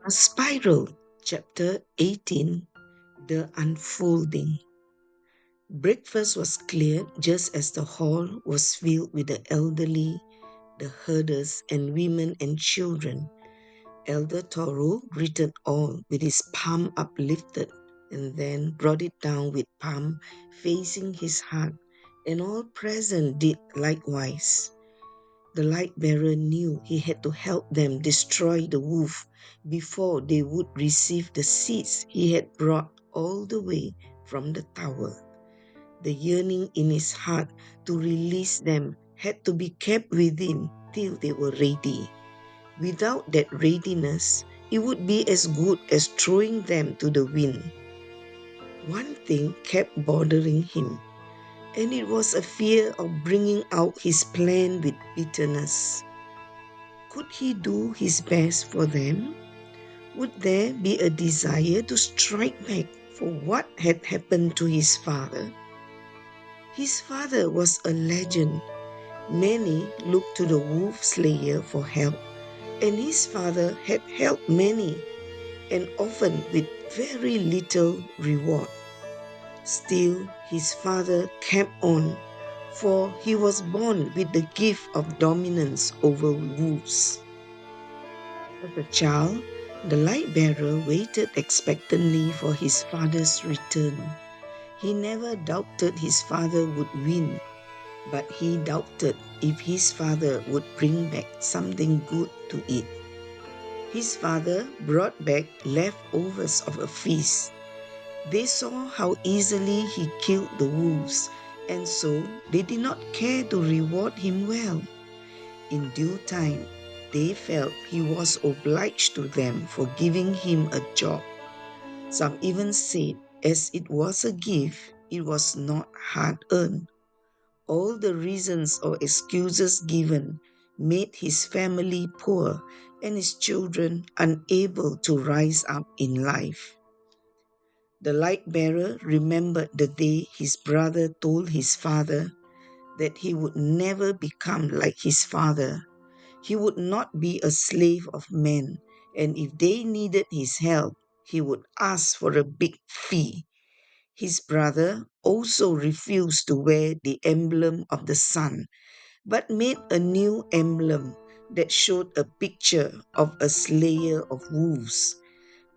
A Spiral, Chapter 18, The Unfolding. Breakfast was cleared just as the hall was filled with the elderly, the herders, and women and children. Elder Toro greeted all with his palm uplifted and then brought it down with palm facing his heart, and all present did likewise. The light bearer knew he had to help them destroy the wolf before they would receive the seeds he had brought all the way from the tower. The yearning in his heart to release them had to be kept within till they were ready. Without that readiness, it would be as good as throwing them to the wind. One thing kept bothering him, and it was a fear of bringing out his plan with bitterness. Could he do his best for them? Would there be a desire to strike back for what had happened to his father? His father was a legend. Many looked to the wolf slayer for help, and his father had helped many, and often with very little reward. Still, his father kept on, for he was born with the gift of dominance over wolves. As a child, the light bearer waited expectantly for his father's return. He never doubted his father would win, but he doubted if his father would bring back something good to eat. His father brought back leftovers of a feast. They saw how easily he killed the wolves, and so they did not care to reward him well. In due time, they felt he was obliged to them for giving him a job. Some even said, as it was a gift, it was not hard earned. All the reasons or excuses given made his family poor and his children unable to rise up in life. The light bearer remembered the day his brother told his father that he would never become like his father. He would not be a slave of men, and if they needed his help, he would ask for a big fee. His brother also refused to wear the emblem of the sun, but made a new emblem that showed a picture of a slayer of wolves.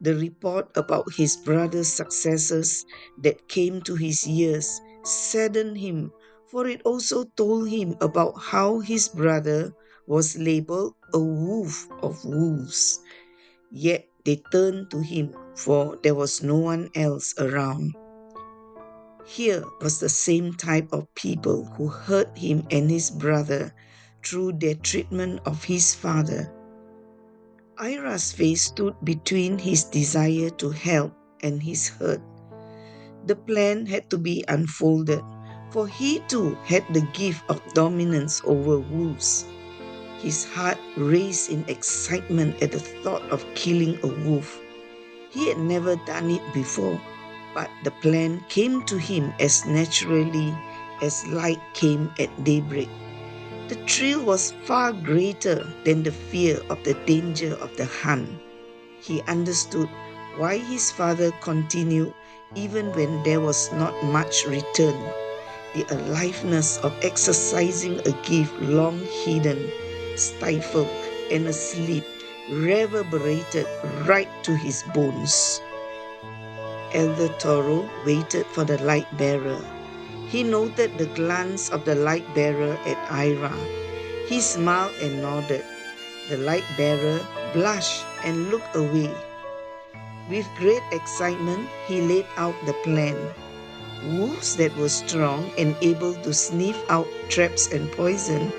The report about his brother's successes that came to his ears saddened him, for it also told him about how his brother was labeled a wolf of wolves. Yet they turned to him, for there was no one else around. Here was the same type of people who hurt him and his brother through their treatment of his father. Ira's face stood between his desire to help and his hurt. The plan had to be unfolded, for he too had the gift of dominance over wolves. His heart raced in excitement at the thought of killing a wolf. He had never done it before, but the plan came to him as naturally as light came at daybreak. The thrill was far greater than the fear of the danger of the hunt. He understood why his father continued even when there was not much return. The aliveness of exercising a gift long hidden, stifled, and asleep reverberated right to his bones. Elder Toro waited for the light bearer. He noted the glance of the light bearer at Ira. He smiled and nodded. The light bearer blushed and looked away. With great excitement, he laid out the plan. Wolves that were strong and able to sniff out traps and poison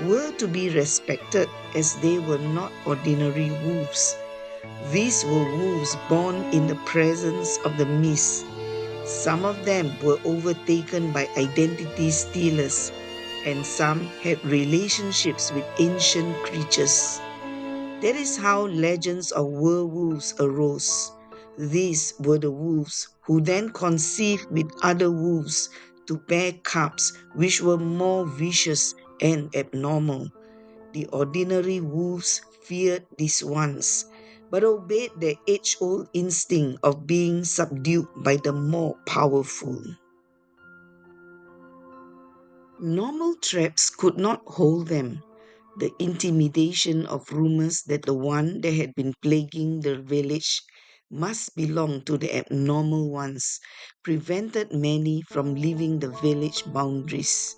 were to be respected as they were not ordinary wolves. These were wolves born in the presence of the mist. Some of them were overtaken by identity stealers, and some had relationships with ancient creatures. That is how legends of werewolves arose. These were the wolves who then conceived with other wolves to bear cubs which were more vicious and abnormal. The ordinary wolves feared these ones, but obeyed their age old instinct of being subdued by the more powerful. Normal traps could not hold them. The intimidation of rumors that the one that had been plaguing the village must belong to the abnormal ones prevented many from leaving the village boundaries.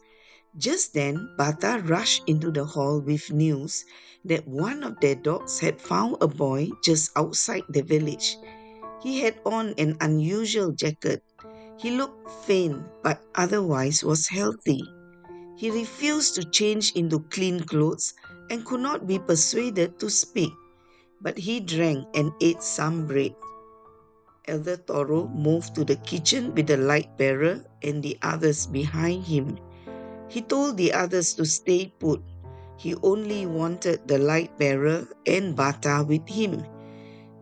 Just then, Bata rushed into the hall with news that one of their dogs had found a boy just outside the village. He had on an unusual jacket. He looked faint but otherwise was healthy. He refused to change into clean clothes and could not be persuaded to speak, but he drank and ate some bread. Elder Toro moved to the kitchen with the light bearer and the others behind him. He told the others to stay put. He only wanted the light bearer and Bata with him.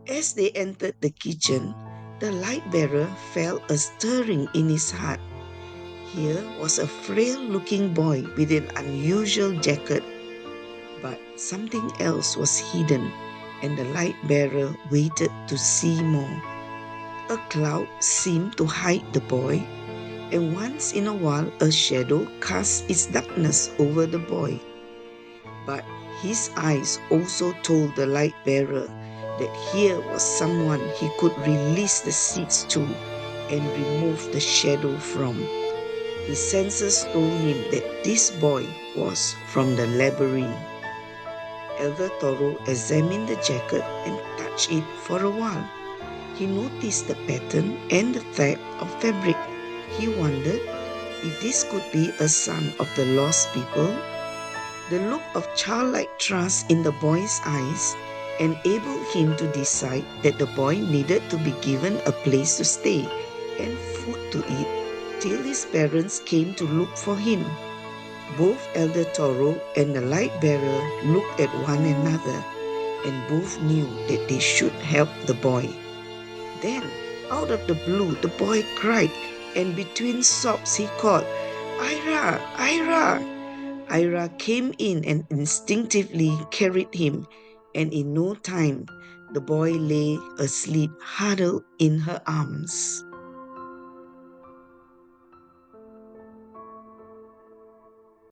As they entered the kitchen, the light bearer felt a stirring in his heart. Here was a frail looking boy with an unusual jacket, but something else was hidden, and the light bearer waited to see more. A cloud seemed to hide the boy, and once in a while a shadow cast its darkness over the boy. But his eyes also told the light bearer that here was someone he could release the seeds to and remove the shadow from. His senses told him that this boy was from the labyrinth. Elder Toro examined the jacket and touched it for a while. He noticed the pattern and the thread of fabric. He wondered if this could be a son of the lost people. The look of childlike trust in the boy's eyes enabled him to decide that the boy needed to be given a place to stay and food to eat till his parents came to look for him. Both Elder Toro and the light bearer looked at one another, and both knew that they should help the boy. Then, out of the blue, the boy cried, and between sobs he called, "Ira! Ira!" Ira came in and instinctively carried him, and in no time the boy lay asleep huddled in her arms.